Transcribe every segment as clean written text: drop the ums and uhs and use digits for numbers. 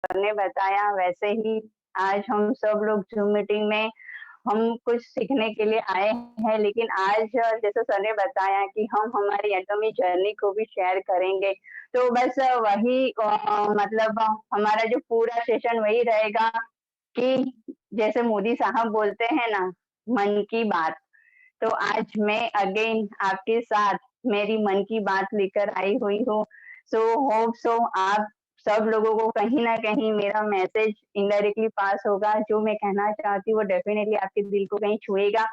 Sir ने बताया वैसे ही आज हम सब लोग ज़ूम मीटिंग में हम कुछ सीखने के लिए आए हैं, लेकिन आज जैसे सर ने बताया कि हम हमारी एटॉमिक जर्नी को भी शेयर करेंगे। तो बस वही मतलब हमारा जो पूरा सेशन वही रहेगा कि जैसे मोदी साहब बोलते हैं ना, मन की बात। तो आज मैं अगेन आपके साथ मेरी मन की बात लेकर आई हुई हूँ। सो होप सो आप सब लोगों को कहीं न कहीं मेरा मैसेज इनडायरेक्टली पास होगा, जो मैं कहना चाहती हूँ वो डेफिनिटली आपके दिल को कहीं छुएगा।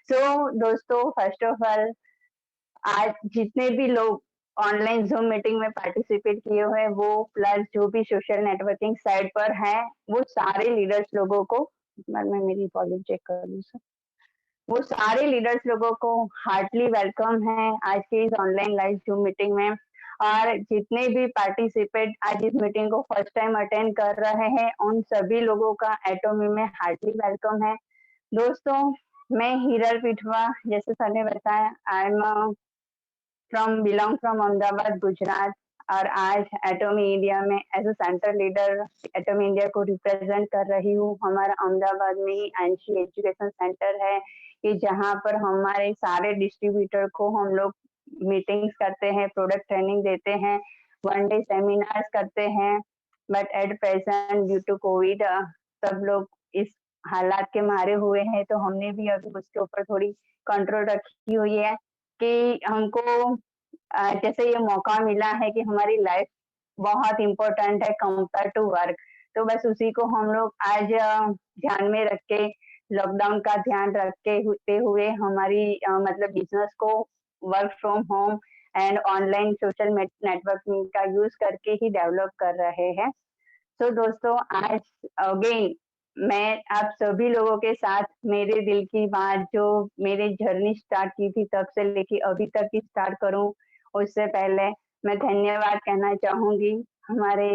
सो दोस्तों फर्स्ट ऑफ ऑल आज जितने भी लोग ऑनलाइन ज़ूम मीटिंग में पार्टिसिपेट किए हुए हैं, वो प्लस जो भी सोशल नेटवर्किंग साइट पर हैं, वो सारे लीडर्स लोगों को एक बार मैं मेरी वॉल्यूम चेक कर लूँ सर। वो सारे लीडर्स लोगों को हार्टली वेलकम है आज की इस ऑनलाइन लाइव ज़ूम मीटिंग में और जितने भी पार्टिसिपेट आज इस मीटिंग को फर्स्ट टाइम अटेंड कर रहे हैं, उन सभी लोगों का एटॉमी में हार्टली वेलकम है। दोस्तों, मैं हीरल पिठवा जैसे सर ने बताया I am belong from Ahmedabad Gujarat और आज एटॉमी इंडिया में as a centre leader Atomy India को रिप्रेजेंट कर रही हूँ। हमारा अहमदाबाद में ही एनशी एजुकेशन सेंटर है कि जहाँ पर हमारे सारे डिस्ट्रीब्यूटर को हम लोग मीटिंग्स करते हैं, प्रोडक्ट ट्रेनिंग देते हैं, वन डे सेमिनार्स करते हैं। But at present due to Covid सब लोग इस हालात के मारे हुए हैं, तो हमने भी अभी उसके ऊपर थोड़ी कंट्रोल रखी हुई है कि हमको जैसे ये मौका मिला है कि हमारी लाइफ बहुत इम्पोर्टेंट है कंपेयर टू वर्क, तो बस उसी को हम लोग आज ध्यान में रख के लॉकडाउन का ध्यान रखते हुए हमारी मतलब बिजनेस को work from home and online social networking का यूज करके ही डेवलप कर रहे हैं। तो दोस्तों आज अगेन मैं आप सभी लोगों के साथ मेरे दिल की बात जो मेरी जर्नी स्टार्ट की थी तब से लेके अभी तक की स्टार्ट करूं, उससे पहले मैं धन्यवाद कहना चाहूंगी हमारे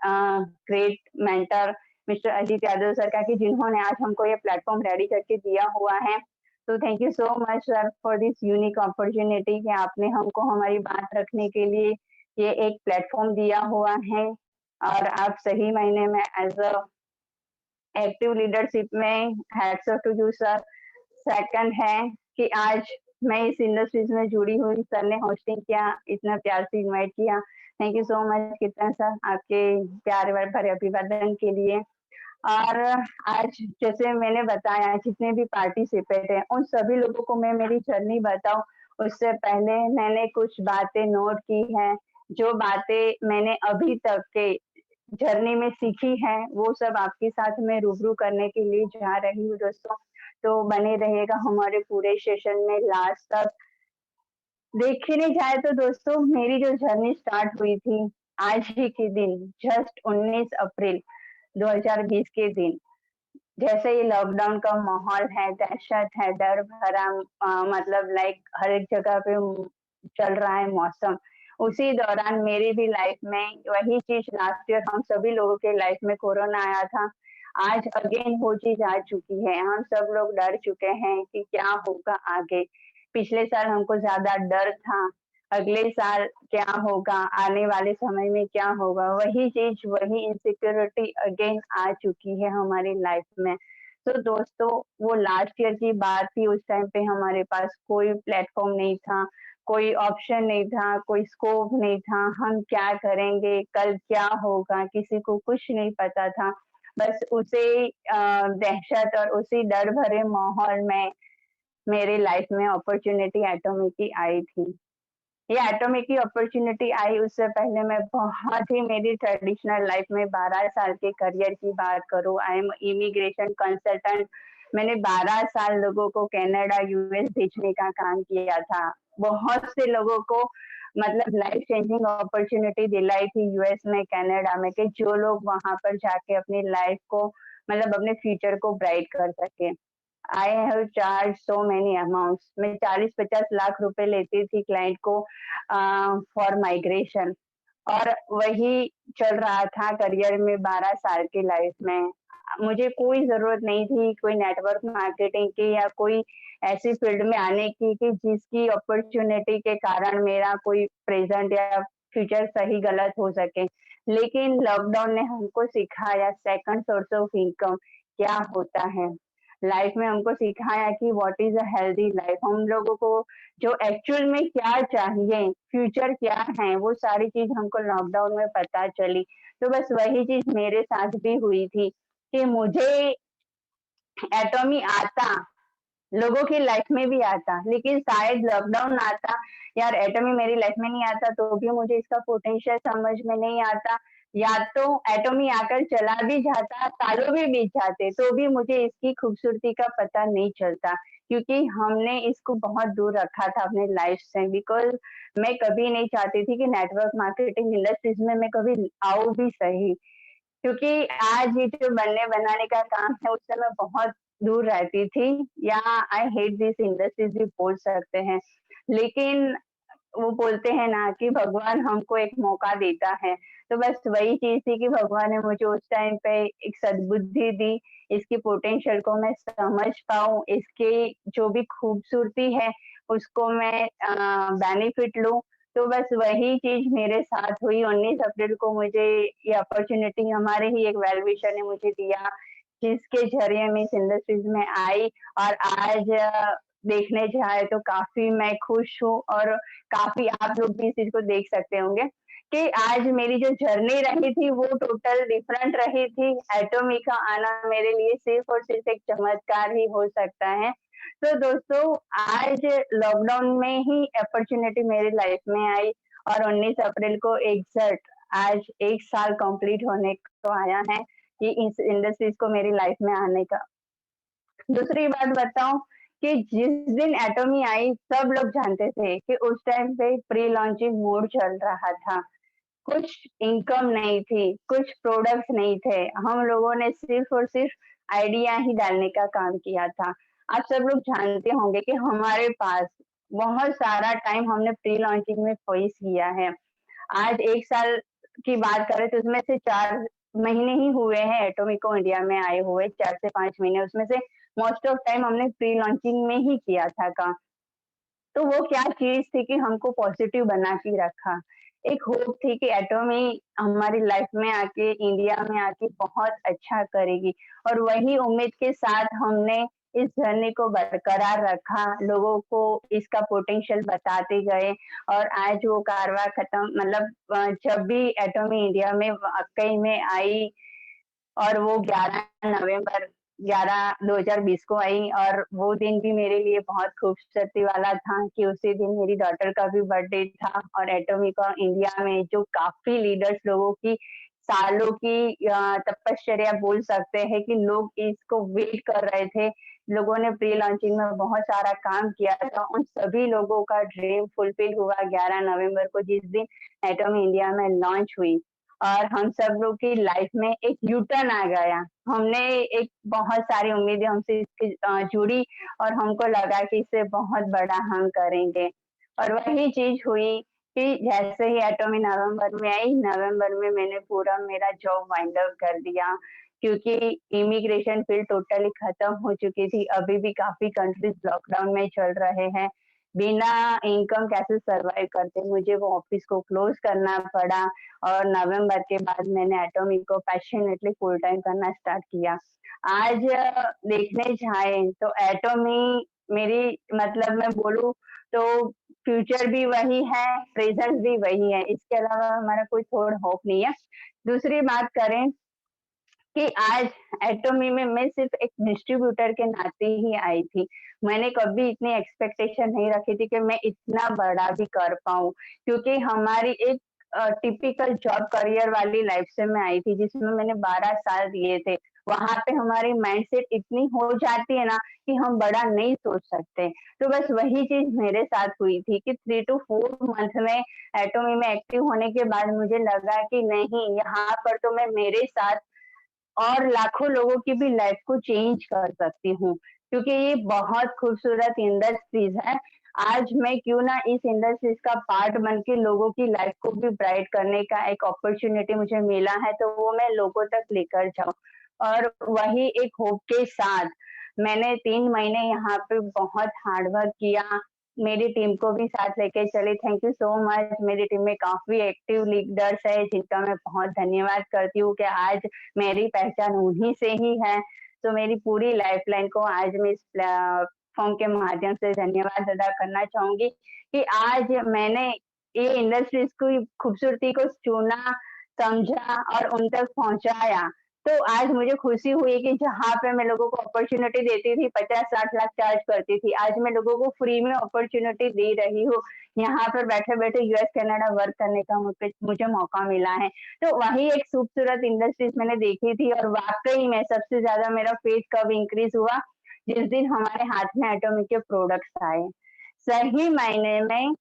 great mentor mister Ajit Yadav sir का कि जिन्होंने आज हमको ये प्लेटफॉर्म रेडी करके दिया हुआ है। तो thank you so much sir for this unique opportunity कि आपने हमको हमारी बात रखने के लिए ये एक प्लेटफॉर्म दिया हुआ है और आप सही मायने में एज अ एक्टिव लीडरशिप में hats off to you sir. Second है कि आज मैं इस इंडस्ट्रीज में जुड़ी हुई, सर ने होस्टिंग किया, इतना प्यार से इनवाइट किया, थैंक यू सो मच कीर्तन सर आपके प्यार भरे अभिवादन के लिए। और आज जैसे मैंने बताया जितने भी पार्टिसिपेट हैं उन सभी लोगों को मैं मेरी जर्नी बताऊं उससे पहले मैंने कुछ बातें नोट की हैं, जो बातें मैंने अभी तक के जर्नी में सीखी है वो सब आपके साथ मैं रूबरू करने के लिए जा रही हूँ दोस्तों। तो बने रहिएगा हमारे पूरे सेशन में लास्ट तक। देखने जाए तो दोस्तों मेरी जो जर्नी स्टार्ट हुई थी आज ही के दिन जस्ट 19 अप्रैल 2020 के दिन, जैसे ये लॉकडाउन का माहौल है, दहशत है, डर भरा मतलब लाइक हर एक जगह पे चल रहा है मौसम, उसी दौरान मेरी भी लाइफ में वही चीज लास्ट ईयर हम सभी लोगों के लाइफ में कोरोना आया था। आज अगेन वो चीज आ चुकी है, हम सब लोग डर चुके हैं कि क्या होगा आगे। पिछले साल हमको ज्यादा डर था, अगले साल क्या होगा, आने वाले समय में क्या होगा, वही चीज वही इनसिक्योरिटी अगेन आ चुकी है हमारी लाइफ में। तो दोस्तों वो लास्ट ईयर की बात थी, उस टाइम पे हमारे पास कोई प्लेटफॉर्म नहीं था, कोई ऑप्शन नहीं था, कोई स्कोप नहीं था, हम क्या करेंगे, कल क्या होगा, किसी को कुछ नहीं पता था। बस उसी दहशत और उसी डर भरे माहौल में मेरी लाइफ में अपॉर्चुनिटी एटॉमिक की आई थी। ये एटॉमिक की अपॉर्चुनिटी आई उससे पहले मैं बहुत ही मेरी ट्रेडिशनल लाइफ में 12 साल के करियर की बात करूँ, आई एम इमिग्रेशन कंसल्टेंट। मैंने 12 साल लोगों को कनाडा, यूएस भेजने का काम किया था। बहुत से लोगों को मतलब लाइफ चेंजिंग अपॉर्चुनिटी दिलाई थी यूएस में, कनाडा में कि जो लोग वहाँ पर जाके अपनी लाइफ को मतलब अपने फ्यूचर को ब्राइट कर सके। I have charge so many amounts, मैं 40-50 लाख रुपए लेती थी क्लाइंट को फॉर माइग्रेशन और वही चल रहा था करियर में 12 साल की लाइफ में। मुझे कोई ज़रूरत नहीं थी कोई नेटवर्क मार्केटिंग की या कोई ऐसी फील्ड में आने की कि जिसकी अपॉर्चुनिटी के कारण मेरा कोई प्रेज़ेंट या फ्यूचर सही गलत हो सके। लेकिन लॉकडाउन ने हमको सिखाया सेकंड सोर्स ऑफ इनकम क्या होता है। लाइफ में हमको सिखाया कि what is a healthy life. हम लोगों को जो एक्चुअल में क्या चाहिए, फ्यूचर क्या है, वो सारी चीज़ हमको लॉकडाउन में पता चली। तो बस वही चीज़ मेरे साथ भी हुई थी कि मुझे एटॉमी आता, लोगों की लाइफ में भी आता, लेकिन शायद लॉकडाउन आता, यार एटॉमी मेरी लाइफ में नहीं आता तो भी मुझे इसका पोटेंशियल समझ में नहीं आता, या तो एटॉमी आकर चला भी जाता, सालों भी बीत जाते, तो भी मुझे इसकी खूबसूरती का पता नहीं चलता, क्योंकि हमने इसको बहुत दूर रखा था अपने लाइफ से। बिकॉज़ मैं कभी नहीं चाहती थी कि नेटवर्क मार्केटिंग इंडस्ट्रीज़ में मैं कभी आऊँ भी सही। क्योंकि आज ये जो बनने बनाने का काम है उससे मैं बहुत दूर रहती थी, या आई हेट दिस इंडस्ट्रीज भी बोल सकते हैं। लेकिन वो बोलते हैं ना कि भगवान हमको एक मौका देता है, तो बस वही चीज़ थी कि भगवान ने मुझे उस टाइम पे एक सद्बुद्धि दी, इसकी पोटेंशियल को मैं समझ पाऊँ, इसकी जो भी खूबसूरती है उसको मैं बेनिफिट लूँ। तो बस वही चीज़ मेरे साथ हुई। 19 अप्रैल को मुझे ये अपॉर्च्युनिटी हमारे ही एक वेल विशर ने मुझे दिया, जिसके ज़रिए मैं इस इंडस्ट्रीज़ में आई, और आज देखने जाए तो काफ़ी मैं खुश हूँ, और काफ़ी आप लोग भी इस चीज़ को देख सकते होंगे कि आज मेरी जो जर्नी रही थी वो टोटल डिफरेंट रही थी। एटॉमी का आना मेरे लिए सिर्फ़ और सिर्फ़ एक चमत्कार ही हो सकता है। तो दोस्तों, आज लॉकडाउन में ही अपॉर्च्युनिटी मेरी लाइफ में आई, और 19 अप्रैल को एग्ज़ैक्ट आज 1 साल कंप्लीट होने को आया है कि इस इंडस्ट्रीज़ को मेरी लाइफ में आने का। दूसरी बात बताऊँ कि जिस दिन एटॉमी आई, सब लोग जानते थे कि उस टाइम पे प्री लॉन्चिंग मोड चल रहा था। कुछ इनकम नहीं थी, कुछ प्रोडक्ट्स नहीं थे। हम लोगों ने सिर्फ़ और सिर्फ़ आइडिया ही डालने का काम किया था। आप सब लोग जानते होंगे कि हमारे पास बहुत सारा टाइम हमने प्री लॉन्चिंग में वेस्ट किया है। आज 1 साल की बात करें तो उसमें से 4 महीने ही हुए हैं एटॉमी को इंडिया में आए हुए, 4 से 5 महीने, उसमें से मोस्ट ऑफ टाइम हमने प्री लॉन्चिंग में ही किया था काम। तो वो क्या चीज़ थी कि हमको पॉज़िटिव बना के रखा। एक होप थी कि एटॉमी हमारी लाइफ़ में आके, इंडिया में आके बहुत अच्छा करेगी, और वही उम्मीद के साथ हमने इस जर्नी को बरकरार रखा, लोगों को इसका पोटेंशियल बताते गए, और आज वो कारवां खत्म, मतलब जब भी एटॉमी इंडिया में वाक़ई में आई, और वो 11 नवंबर 11 2020 को आई, और वो दिन भी मेरे लिए बहुत खूबसूरती वाला था कि उसी दिन मेरी डॉटर का भी बर्थडे था, और एटॉमी का इंडिया में जो काफ़ी लीडर्स लोगों की सालों की तपश्चर्या बोल सकते हैं कि लोग इसको वेट कर रहे थे। लोगों ने प्री लॉन्चिंग में बहुत सारा काम किया था, उन सभी लोगों का ड्रीम फुलफिल हुआ 11 नवंबर को, जिस दिन एटॉमी इंडिया में लॉन्च हुई। और हम सब लोग की लाइफ में एक यू टर्न आ गया। हमने एक बहुत सारी उम्मीदें हमसे इसकी जुड़ी, और हमको लगा कि इससे बहुत बड़ा हम करेंगे। और वही चीज़ हुई कि जैसे ही एटॉमी नवंबर में आई, नवंबर में मैंने पूरा मेरा जॉब वाइंड अप कर दिया, क्योंकि इमिग्रेशन फील्ड टोटली खत्म हो चुकी थी। अभी भी काफ़ी कंट्रीज़ लॉकडाउन में चल रहे हैं। बिना इनकम कैसे सर्वाइव करते, मुझे वो ऑफिस को क्लोज़ करना पड़ा, और नवंबर के बाद मैंने एटॉमी को पैशनेटली फुल टाइम करना स्टार्ट किया। आज देखने जाएँ तो एटॉमी मेरी, मतलब मैं बोलूँ तो फ्यूचर भी वही है, प्रेज़ेंट भी वही है, इसके अलावा हमारा कोई थर्ड होप नहीं है। दूसरी बात करें कि आज एटॉमी में मैं सिर्फ़ एक डिस्ट्रीब्यूटर के नाते ही आई थी। मैंने कभी इतनी एक्सपेक्टेशन नहीं रखी थी कि मैं इतना बड़ा भी कर पाऊँ, क्योंकि हमारी एक टिपिकल जॉब करियर वाली लाइफ़ से मैं आई थी, जिसमें मैंने 12 साल दिए थे। वहाँ पे हमारी माइंडसेट इतनी हो जाती है ना कि हम बड़ा नहीं सोच सकते। तो बस वही चीज़ मेरे साथ हुई थी कि 3 टू 4 मंथ में एटॉमी में एक्टिव होने के बाद मुझे लगा कि नहीं, यहाँ पर तो मैं मेरे साथ और लाखों लोगों की भी लाइफ को चेंज कर सकती हूँ, क्योंकि ये बहुत खूबसूरत इंडस्ट्रीज़ है। आज मैं क्यों ना इस इंडस्ट्रीज़ का पार्ट बन के लोगों की लाइफ को भी ब्राइट करने का एक अपॉर्च्युनिटी मुझे मिला है, तो वो मैं लोगों तक लेकर जाऊँ। और वही एक होप के साथ मैंने 3 महीने यहाँ पे बहुत हार्ड वर्क किया, मेरी टीम को भी साथ लेके चले। Thank you so much. मेरी टीम में काफ़ी एक्टिव लीडर्स है जिनका मैं बहुत धन्यवाद करती हूँ कि आज मेरी पहचान उन्हीं से ही है। तो मेरी पूरी लाइफ़लाइन को आज मैं इस प्लेटफ़ॉर्म के माध्यम से धन्यवाद अदा करना चाहूँगी कि आज मैंने ये इंडस्ट्रीज़ की खूबसूरती को चुना, समझा और उन तक पहुँचाया। तो आज मुझे खुशी हुई कि जहाँ पे मैं लोगों को अपॉर्च्युनिटी देती थी, 50-60 लाख चार्ज करती थी, आज मैं लोगों को फ्री में अपॉर्च्युनिटी दे रही हूँ। यहाँ पर बैठे-बैठे यूएस, कनाडा वर्क करने का मुझे मुझे मौका मिला है। तो वही एक खूबसूरत इंडस्ट्रीज़ मैंने देखी थी और वाक़ई में सबसे ज़्यादा मेरा फेथ कब इंक्रीज़ हुआ, जिस दिन हमारे हाथ में एटॉमिक के प्रोडक्ट्स आए। सही मायने में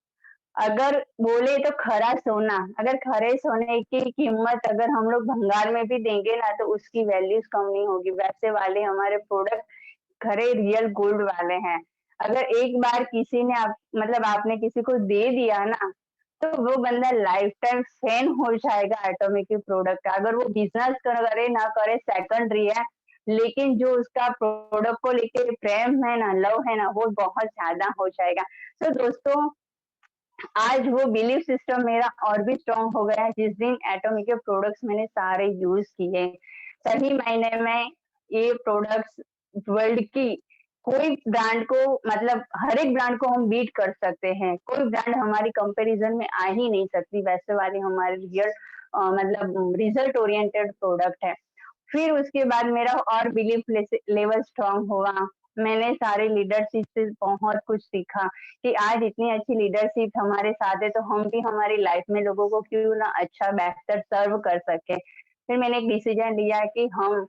अगर बोले तो खरा सोना, अगर खरे सोने की कीमत अगर हम लोग भंगार में भी देंगे ना तो उसकी वैल्यूज़ कम नहीं होगी, वैसे वाले हमारे प्रोडक्ट खरे रियल गोल्ड वाले हैं। अगर एक बार किसी ने मतलब आपने किसी को दे दिया ना, तो वो बंदा लाइफ टाइम फैन हो जाएगा एटॉमिक के प्रोडक्ट का। अगर वो बिज़नेस करे ना करे सेकेंडरी है, लेकिन जो उसका प्रोडक्ट को लेके प्रेम है ना, लव है ना, वो बहुत ज़्यादा हो जाएगा। तो दोस्तों आज वो बिलीफ सिस्टम मेरा और भी स्ट्रॉन्ग हो गया है जिस दिन एटॉमिक के प्रोडक्ट्स मैंने सारे यूज़ किए। सही मायने में ये प्रोडक्ट्स वर्ल्ड की कोई ब्रांड को मतलब हर एक ब्रांड को हम बीट कर सकते हैं। कोई ब्रांड हमारी कंपैरिज़न में आ ही नहीं सकती, वैसे वाले हमारे रियल मतलब रिज़ल्ट ओरिएंटेड प्रोडक्ट है। फिर उसके बाद मेरा और बिलीफ लेवल स्ट्रॉन्ग हुआ। मैंने सारे लीडरशिप से बहुत कुछ सीखा कि आज इतनी अच्छी लीडरशिप हमारे साथ है तो हम भी हमारी लाइफ में लोगों को क्यों ना अच्छा बेहतर सर्व कर सके। फिर मैंने एक डिसीजन लिया कि हम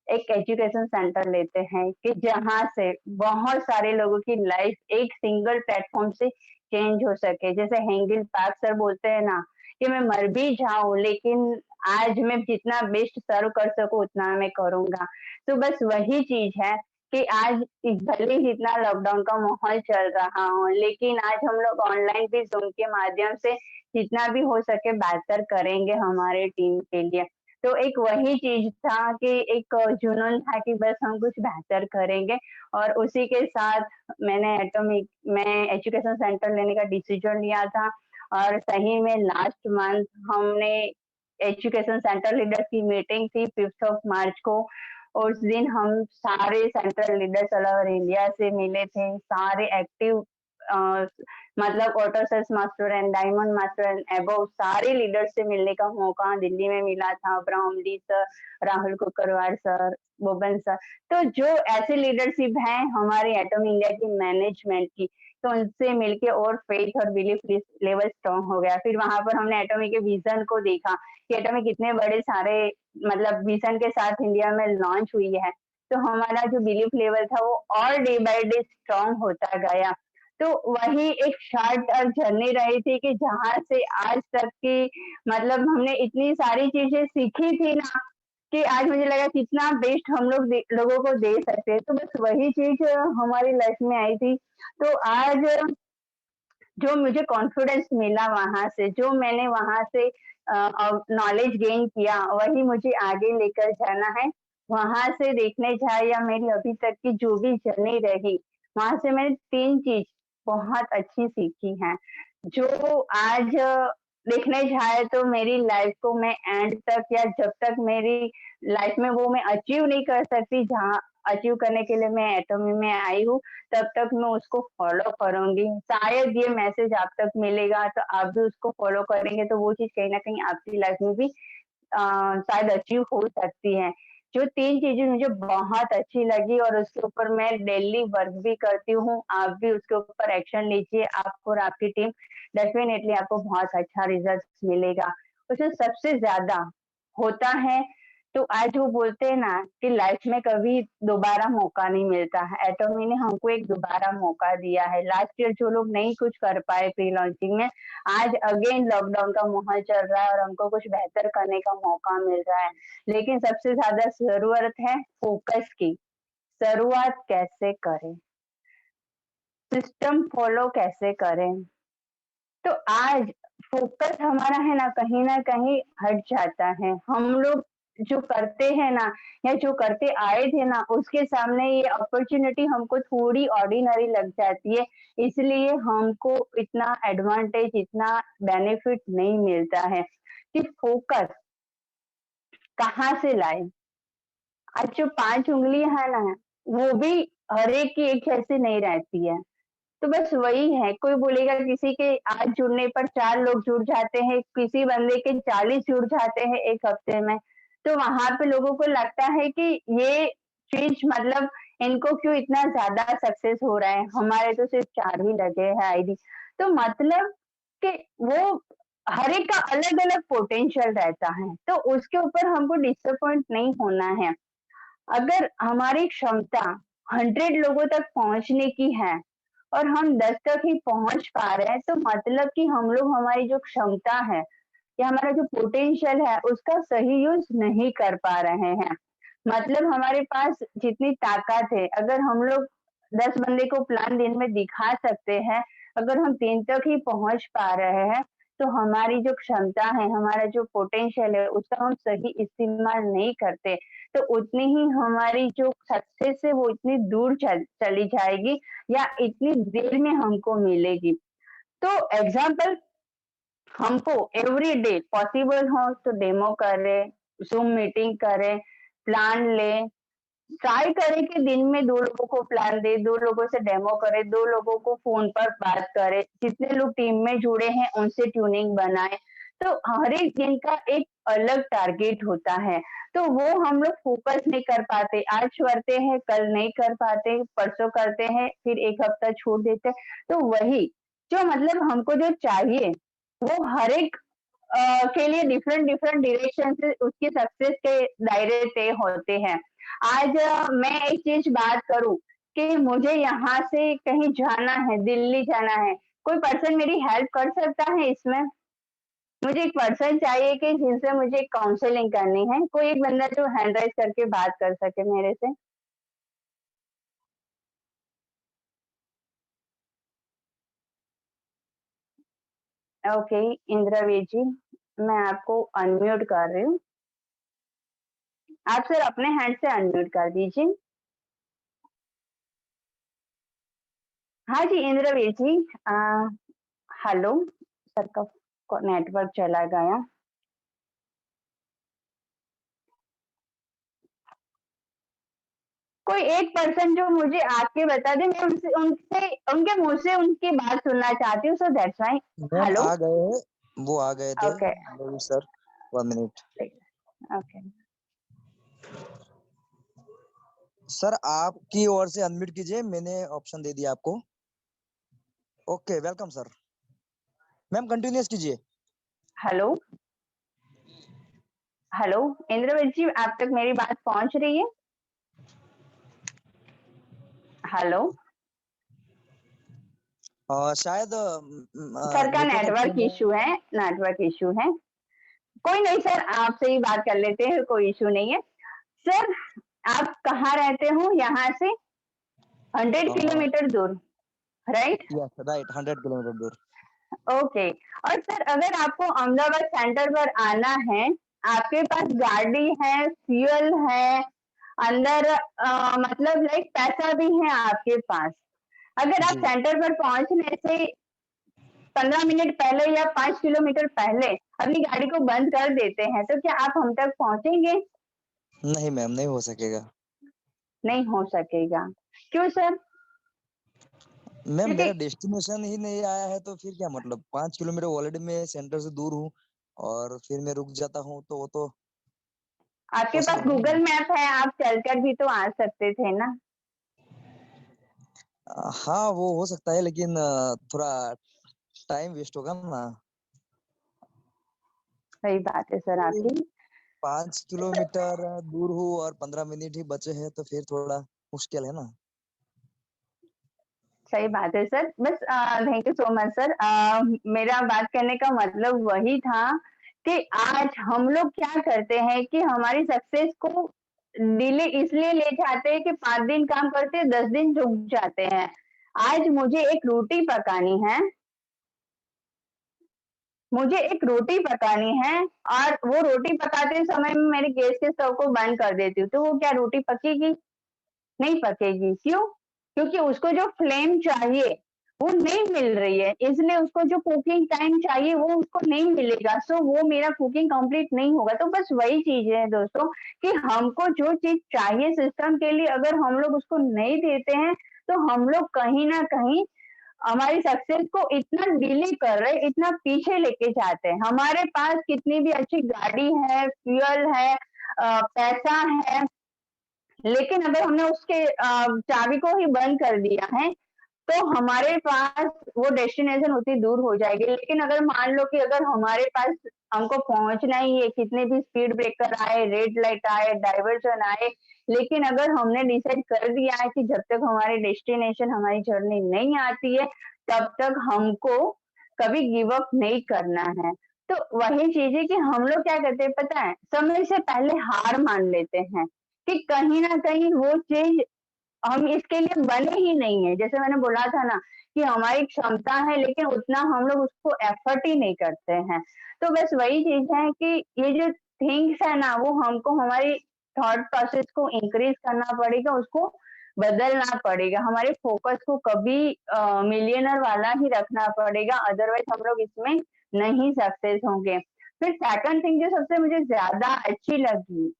एक एजुकेशन सेंटर लेते हैं कि जहाँ से बहुत सारे लोगों की लाइफ एक सिंगल प्लेटफॉर्म से चेंज हो सके। जैसे हेंगिल पार्क सर बोलते हैं ना कि मैं मर भी जाऊं लेकिन आज मैं जितना बेस्ट सर्व कर सकूं उतना मैं करूंगा। तो बस वही चीज है कि आज भले ही इतना लॉकडाउन का माहौल चल रहा हो लेकिन आज हम लोग ऑनलाइन भी जूम के माध्यम से जितना भी हो सके बेहतर करेंगे हमारे टीम के लिए। तो एक वही चीज़ था कि एक जुनून था कि बस हम कुछ बेहतर करेंगे और उसी के साथ मैंने एटॉमिक में एजुकेशन सेंटर लेने का डिसीजन लिया था और सही में लास्ट मंथ हमने एजुकेशन सेंटर लीडर्स की मीटिंग थी 5th ऑफ मार्च को। और उस दिन हम सारे central leaders all over India से मिले थे, सारे एक्टिव मतलब auto sales master and diamond master and above सारे लीडर्स से मिलने का मौका दिल्ली में मिला था। Abraham Lee sir, Rahul Kukarwar sir, Boban sir, तो जो ऐसे लीडरशिप हैं हमारी एटम इंडिया की मैनेजमेंट की, तो उनसे मिलके और फेथ और बिलीफ लेवल स्ट्रॉन्ग हो गया। फिर वहां पर हमने एटॉमिक के विजन को देखा कि एटॉमिक कितने बड़े सारे मतलब विजन के साथ इंडिया में लॉन्च हुई है। तो हमारा जो बिलीफ लेवल था वो और डे बाय डे स्ट्रॉन्ग होता गया। तो वही एक शॉर्ट जर्नी रही थी कि जहाँ से आज तक की मतलब हमने इतनी सारी चीजें सीखी थी ना कि आज मुझे लगा कितना बेस्ट हम लोग लोगों को दे सकते हैं। तो बस वही चीज हमारी लाइफ में आई थी। तो आज जो मुझे कॉन्फिडेंस मिला वहां से, जो मैंने वहां से नॉलेज गेन किया, वही मुझे आगे लेकर जाना है। वहां से देखने जाए या मेरी अभी तक की जो भी जर्नी रही, वहां से मैंने 3 चीज बहुत अच्छी सीखी हैं, जो आज देखने जाए तो मेरी लाइफ को मैं एंड तक या जब तक मेरी लाइफ में वो मैं अचीव नहीं कर सकती, जहाँ अचीव करने के लिए मैं एटॉमी में आई हूँ, तब तक मैं उसको फॉलो करूँगी। शायद ये मैसेज आप तक मिलेगा तो आप भी उसको फॉलो करेंगे तो वो चीज़ कहीं न कहीं आपकी लाइफ में भी शायद अचीव हो सकती है। जो 3 चीज़ें मुझे बहुत अच्छी लगी और उसके ऊपर मैं डेली वर्क भी करती हूँ, आप भी उसके ऊपर एक्शन लीजिए, आप और आपकी टीम डेफ़िनेटली आपको बहुत अच्छा रिज़ल्ट मिलेगा। उसमें सबसे ज़्यादा होता है तो आज वो बोलते हैं ना कि लाइफ में कभी दोबारा मौका नहीं मिलता है। एटॉमी ने हमको एक दोबारा मौका दिया है। लास्ट ईयर जो लोग नहीं कुछ कर पाए प्री लॉन्चिंग में, आज अगेन लॉकडाउन का माहौल चल रहा है और हमको कुछ बेहतर करने का मौका मिल रहा है। लेकिन सबसे ज़्यादा ज़रूरत है फ़ोकस की। शुरुआत कैसे करें? सिस्टम फ़ॉलो कैसे करें? तो आज फ़ोकस हमारा है ना कहीं न कहीं हट जाता है। हम लोग जो करते हैं ना या जो करते आए थे ना, उसके सामने ये अपॉर्च्युनिटी हमको थोड़ी ऑर्डिनरी लग जाती है, इसलिए हमको इतना एडवांटेज, इतना बेनिफिट नहीं मिलता है कि फोकस कहाँ से लाएँ? आज जो 5 उँगलियाँ हैं ना, वो भी हर एक की एक जैसी नहीं रहती है। तो बस वही है, कोई बोलेगा किसी के आज जुड़ने पर 4 लोग जुड़ जाते हैं, किसी बंदे के 40 जुड़ जाते हैं 1 हफ्ते में। तो वहाँ पे लोगों को लगता है कि ये चीज़ मतलब इनको क्यों इतना ज़्यादा सक्सेस हो रहा है, हमारे तो सिर्फ़ 4 ही लगे हैं आईडी। तो मतलब कि वो हर एक का अलग-अलग पोटेंशियल रहता है, तो उसके ऊपर हमको डिसअपॉइंट नहीं होना है। अगर हमारी क्षमता 100 लोगों तक पहुँचने की है और हम 10 तक ही पहुँच पा रहे हैं, तो मतलब कि हम लोग हमारी जो क्षमता है या हमारा जो पोटेंशियल है, उसका सही यूज़ नहीं कर पा रहे हैं। मतलब हमारे पास जितनी ताकत है, अगर हम लोग 10 बंदे को प्लान दिन में दिखा सकते हैं, अगर हम 3 तक ही पहुँच पा रहे हैं, तो हमारी जो क्षमता है, हमारा जो पोटेंशियल है, उसका हम सही इस्तेमाल नहीं करते, तो उतनी ही हमारी जो सक्सेस है, वो इतनी दूर चली जाएगी या इतनी देर में हमको मिलेगी। तो एग्ज़ाम्पल हमको एवरीडे पॉसिबल हो तो डेमो करें, ज़ूम मीटिंग करें, प्लान लें, ट्राई करें कि दिन में 2 लोगों को प्लान दें, 2 लोगों से डेमो करें, 2 लोगों को फ़ोन पर बात करें, जितने लोग टीम में जुड़े हैं उनसे ट्यूनिंग बनाएँ। तो हर एक दिन का एक अलग टारगेट होता है, तो वो हम लोग फ़ोकस नहीं कर पाते, आज करते हैं, कल नहीं कर पाते, परसों करते हैं, फिर 1 हफ्ता छोड़ देते हैं। तो वही, जो मतलब हमको जो चाहिए, वो हर एक के लिए डिफरेंट-डिफरेंट डायरेक्शन से उसकी सक्सेस के दायरे तय होते हैं। आज मैं एक चीज़ बात करूँ कि मुझे यहाँ से कहीं जाना है, दिल्ली जाना है, कोई पर्सन मेरी हेल्प कर सकता है इसमें? मुझे एक पर्सन चाहिए कि जिनसे मुझे काउंसलिंग करनी है, कोई एक बंदा जो हैंड राइज़ करके बात कर सके मेरे से। ओके, इंद्रवीर जी, मैं आपको अनम्यूट कर रही हूँ। आप सिर्फ अपने हैंड से अनम्यूट कर दीजिए। हाँ जी, इंद्रवीर जी अ, हेलो, सबका नेटवर्क चला गया। कोई एक पर्सन जो मुझे आके बता दे, मैं उनसे उनसे उनके मुँह से उनकी बात सुनना चाहती हूँ, so that's why. Ma'am hello? आ गए हैं, वो आ गए थे। Okay, very sir 1 minute. Okay. Sir आपकी ओर से अनम्यूट कीजिए, मैंने ऑप्शन दे दिया आपको। Okay, welcome sir. Ma'am continuous कीजिए। हेलो? हेलो? इंद्रवत जी, आप तक मेरी बात पहुँच रही है? हेलो? शायद सर का नेटवर्क इश्यू नेटवर्क में। इश्यू है, नेटवर्क इश्यू है। कोई नहीं सर, आपसे ही बात कर लेते हैं, कोई इश्यू नहीं है। सर, आप कहाँ रहते हो यहाँ से? 100 किलोमीटर दूर, राइट? यस राइट 100 किलोमीटर दूर। ओके। और सर अगर आपको अहमदाबाद सेंटर पर आना है, आपके पास गाड़ी है, फ्यूल है, अंदर मतलब लाइक पैसा भी है आपके पास। अगर आप जी सेंटर पर पहुंचने से 15 मिनट पहले या 5 किलोमीटर पहले अपनी गाड़ी को बंद कर देते हैं, तो क्या आप हम तक पहुंचेंगे? नहीं मैम, नहीं हो सकेगा। नहीं हो सकेगा। क्यों सर? मैम क्योंकि मेरा डेस्टिनेशन ही नहीं आया है तो फिर क्या मतलब, 5 किलोमीटर ऑलरेडी मैं सेंटर से दूर हूँ और फिर मैं रुक जाता हूँ तो वो तो आपके पास पॉसिबल नहीं गूगल है। मैप है, आप चलकर भी तो आ सकते थे ना। हाँ वो हो सकता है लेकिन थोड़ा टाइम वेस्ट होगा ना। सही बात है सर आपकी। 5 किलोमीटर दूर हूँ और 15 मिनट ही बचे हैं तो फिर थोड़ा मुश्किल है ना। सही बात है सर। बस thank you so much sir. मेरा बात करने का मतलब वही था कि आज हम लोग क्या करते हैं कि हमारी सक्सेस को डिले इसलिए ले जाते हैं कि 5 दिन काम करते हैं, 10 दिन रुक जाते हैं। आज मुझे एक रोटी पकानी है, मुझे एक रोटी पकानी है और वो रोटी पकाते समय में मेरे गैस के स्टोव को बंद कर देती हूँ, तो वो क्या रोटी पकेगी? नहीं पकेगी, क्यों? क्योंकि उसको जो फ्लेम चाहिए, वो नहीं मिल रही है, इसलिए उसको जो कुकिंग टाइम चाहिए, वो उसको नहीं मिलेगा, सो वो मेरा कुकिंग कंप्लीट नहीं होगा। तो बस वही चीज़ है दोस्तों कि हमको जो चीज़ चाहिए सिस्टम के लिए अगर हम लोग उसको नहीं देते हैं, तो हम लोग कहीं न कहीं हमारी सक्सेस को इतना डिले कर रहे, इतना पीछे लेके जाते हैं। हमारे पास कितनी भी अच्छी गाड़ी है, फ्यूल है, पैसा है, लेकिन अगर हमने उसके चाबी को ही बंद कर दिया है, तो हमारे पास वो डेस्टिनेशन उतनी दूर हो जाएगी। लेकिन अगर मान लो कि अगर हमारे पास हमको पहुँचना ही है, कितने भी स्पीड ब्रेकर आए, रेड लाइट आए, डाइवर्जन आए, लेकिन अगर हमने डिसाइड कर दिया है कि जब तक हमारी डेस्टिनेशन, हमारी जर्नी नहीं आती है, तब तक हमको कभी गिव अप नहीं करना है। तो वही चीज़ है कि हम लोग क्या करते हैं पता है? समय से पहले हार मान लेते हैं, कि कहीं न कहीं वो चीज़ हम इसके लिए बने ही नहीं है। जैसे मैंने बोला था ना कि हमारी क्षमता है लेकिन उतना हम लोग उसको एफर्ट ही नहीं करते हैं। तो बस वही चीज़ है कि ये जो थिंग्स है ना वो हमको हमारी थॉट प्रोसेस को इंक्रीज़ करना पड़ेगा, उसको बदलना पड़ेगा। हमारे फोकस को कभी मिलियनर वाला ही रखना पड़ेगा, अदरवाइज़ हम लोग इसमें नहीं सक्सेस होंगे। फिर सेकंड थिंग जो सबसे मुझे ज़्यादा अच्छी लगी,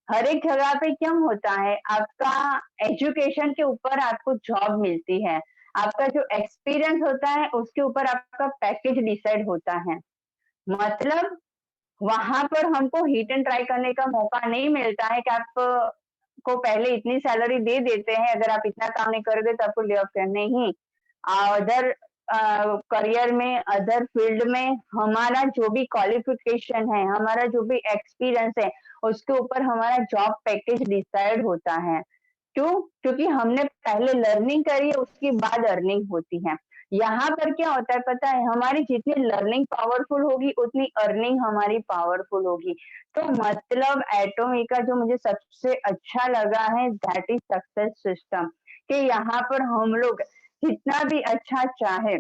हर एक जगह पे क्या होता है, आपका एजुकेशन के ऊपर आपको जॉब मिलती है। आपका जो एक्सपीरियंस होता है, उसके ऊपर आपका पैकेज डिसाइड होता है। मतलब वहाँ पर हमको हिट एंड ट्राई करने का मौका नहीं मिलता है कि आप को पहले इतनी सैलरी दे देते हैं, अगर आप इतना काम नहीं करोगे तो आपको ले ऑफ कर नहीं। अदर करियर में, अदर फील्ड में हमारा जो भी क्वालिफ़िकेशन है, हमारा जो भी एक्सपीरियंस है, उसके ऊपर हमारा जॉब पैकेज डिसाइड होता है। क्यों? क्योंकि हमने पहले लर्निंग करी है, उसके बाद अर्निंग होती है। यहाँ पर क्या होता है पता है? हमारी जितनी लर्निंग पावरफुल होगी, उतनी अर्निंग हमारी पावरफुल होगी। तो मतलब एटॉमी का जो मुझे सबसे अच्छा लगा है दैट इज़ सक्सेस सिस्टम कि यहाँ पर हम लोग जितना भी अच्छा चाहे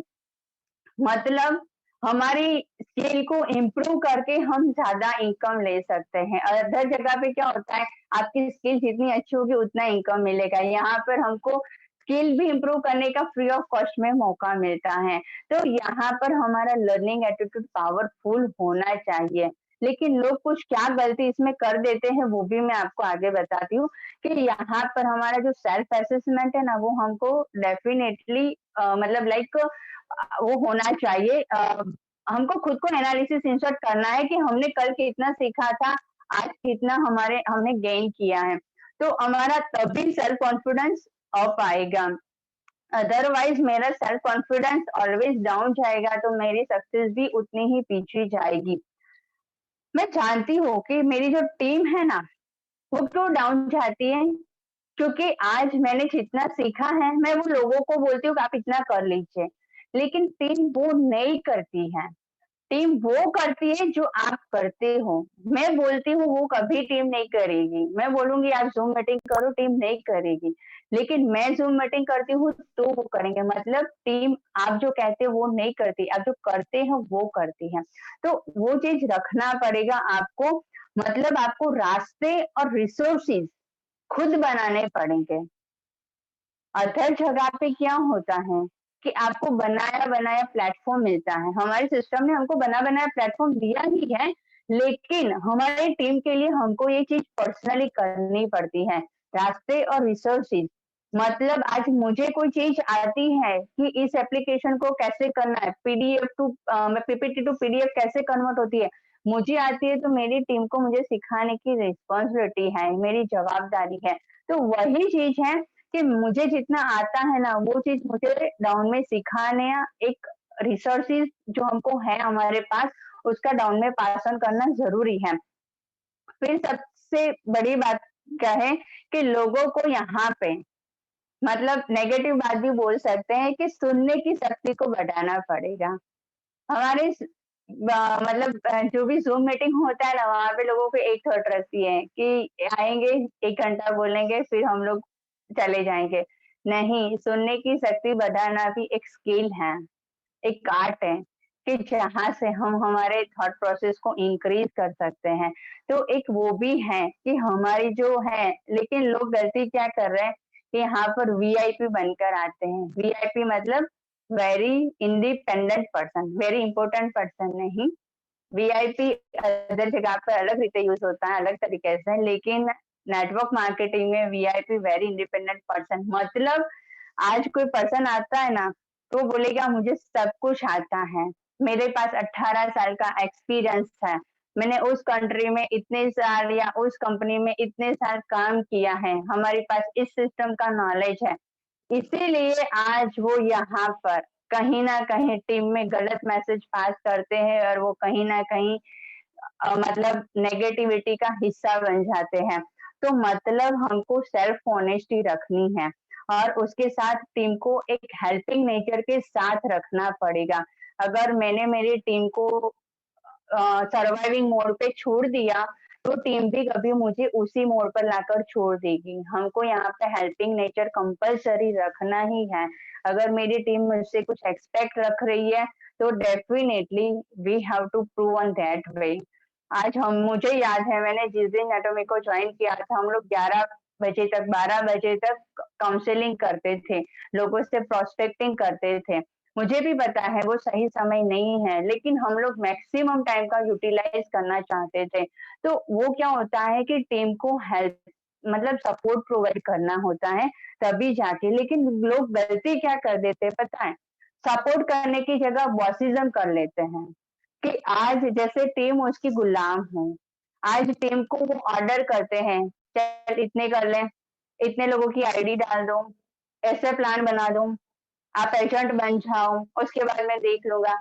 मतलब हमारी स्किल को इम्प्रूव करके हम ज़्यादा इनकम ले सकते हैं। अदर जगह पे क्या होता है, आपकी स्किल जितनी अच्छी होगी उतना इनकम मिलेगा। यहाँ पर हमको स्किल भी इम्प्रूव करने का फ्री ऑफ कॉस्ट में मौका मिलता है। तो यहाँ पर हमारा लर्निंग एटीट्यूड पावरफुल होना चाहिए। लेकिन लोग कुछ क्या गलती इसमें कर देते हैं वो भी मैं आपको आगे बताती हूँ, कि यहाँ पर हमारा जो सेल्फ असेसमेंट है ना वो हमको डेफिनिटली मतलब लाइक वो होना चाहिए हमको खुद को एनालिसिस इंसर्ट करना है कि हमने कल कितना सीखा था, आज कितना हमारे हमने गेन किया है। तो हमारा तभी सेल्फ कॉन्फिडेंस अप आएगा। अदरवाइज़ मेरा सेल्फ कॉन्फिडेंस ऑलवेज़ डाउन जाएगा तो मेरी सक्सेस भी उतनी ही पीछे जाएगी। मैं जानती हूँ कि मेरी जो टीम है ना, वो क्यों डाउन जाती है? क्योंकि आज मैंने जितना सीखा है, मैं वो लोगों को बोलती हूँ कि आप इतना कर लीजिए, लेकिन टीम वो नहीं करती है। टीम वो करती है जो आप करते हो। मैं बोलती हूँ वो कभी टीम नहीं करेगी। मैं बोलूँगी आप ज़ूम मीटिंग करो, टीम नहीं करेगी। लेकिन मैं ज़ूम मीटिंग करती हूँ तो वो करेंगे। मतलब टीम आप जो कहते हो वो नहीं करती, आप जो करते हो वो करती है। तो वो चीज़ रखना पड़ेगा आपको मतलब आपको रास्ते और रिसोर्सेज़ खुद बनाने पड़ेंगे। अदर जगह पे क्या होता है कि आपको बनाया-बनाया प्लेटफ़ॉर्म मिलता है। हमारे सिस्टम ने हमको बना-बनाया प्लेटफ़ॉर्म दिया ही है, लेकिन हमारी टीम के लिए हमको ये चीज़ पर्सनली करनी पड़ती है। रास्ते और रिसोर्सेज़ मतलब आज मुझे कोई चीज़ आती है कि इस एप्लीकेशन को कैसे करना है, PDF to PPT to PDF कैसे कन्वर्ट होती है। मुझे आती है तो मेरी टीम को मुझे सिखाने की रिस्पॉन्सिबिलिटी है, मेरी जवाबदारी है। तो वही चीज़ है कि मुझे जितना आता है ना, वो चीज़ मुझे डाउन में सिखाने या एक रिसोर्सेज़ जो हमको है हमारे पास, उसका डाउन में पास ऑन करना ज़रूरी है। फिर सबसे बड़ी बात क्या है कि लोगों को यहाँ पे मतलब नेगेटिव बात भी बोल सकते हैं कि सुनने की शक्ति को बढ़ाना पड़ेगा। हमारे मतलब जो भी ज़ूम मीटिंग होता है ना, वहाँ पे लोगों को एक थॉट रहती है कि आएँगे, 1 घंटा बोलेंगे, फिर हम लोग चले जाएँगे। नहीं, सुनने की शक्ति बढ़ाना भी एक स्किल है, एक आर्ट है। कि जहाँ से हम हमारे थॉट प्रोसेस को इंक्रीज कर सकते हैं। तो एक वो भी है कि हमारी जो है, लेकिन लोग गलती क्या कर रहे हैं कि यहाँ पर वीआईपी बनकर आते हैं। वीआईपी मतलब very independent person, very important person नहीं। वीआईपी अदर जगह पे अलग रीते यूज होता है, अलग तरीके से, लेकिन नेटवर्क मार्केटिंग में वीआईपी वेरी इंडिपेंडेंट पर्सन मतलब आज कोई पर्सन आता है ना, तो बोलेगा मुझे सब कुछ आता है, मेरे पास 18 साल का एक्सपीरियंस है, मैंने उस कंट्री में इतने साल या उस कंपनी में इतने साल काम किया है, हमारे पास इस सिस्टम का नॉलेज है। इसीलिए आज वो यहाँ पर कहीं न कहीं टीम में गलत मैसेज पास करते हैं और वो कहीं न कहीं मतलब नेगेटिविटी का हिस्सा बन जाते हैं। तो मतलब हमको सेल्फ ऑनेस्टी रखनी है और उसके साथ टीम को एक हेल्पिंग नेचर के साथ रखना पड़ेगा। अगर मैंने मेरी टीम को सर्वाइविंग मोड पे छोड़ दिया, तो टीम भी कभी मुझे उसी मोड पर लाकर छोड़ देगी। हमको यहाँ पे हेल्पिंग नेचर कंपल्सरी रखना ही है। अगर मेरी टीम मुझसे कुछ एक्सपेक्ट रख रही है, तो definitely we have to prove on that way. आज हम मुझे याद है मैंने जिस दिन एटॉमिक को ज्वाइन किया था, हम लोग 11 बजे तक 12 बजे तक काउंसलिंग करते थे, लोगों से प्रोस्पेक्टिंग करते थे। मुझे भी पता है वो सही समय नहीं है, लेकिन हम लोग मैक्सिमम टाइम का यूटिलाइज करना चाहते थे। तो वो क्या होता है कि टीम को हेल्प मतलब सपोर्ट प्रोवाइड करना होता है, तभी जाके। लेकिन लोग गलती क्या कर देते हैं पता है? सपोर्ट करने की जगह बॉसिज्म कर लेते हैं कि आज जैसे टीम उसकी गुलाम हो। आज टीम को वो ऑर्डर करते हैं, चल इतने कर ले, इतने लोगों की आईडी डाल दो, ऐसे प्लान बना दो, आप एजेंट बन जाओ, उसके बाद मैं देख लूँगा।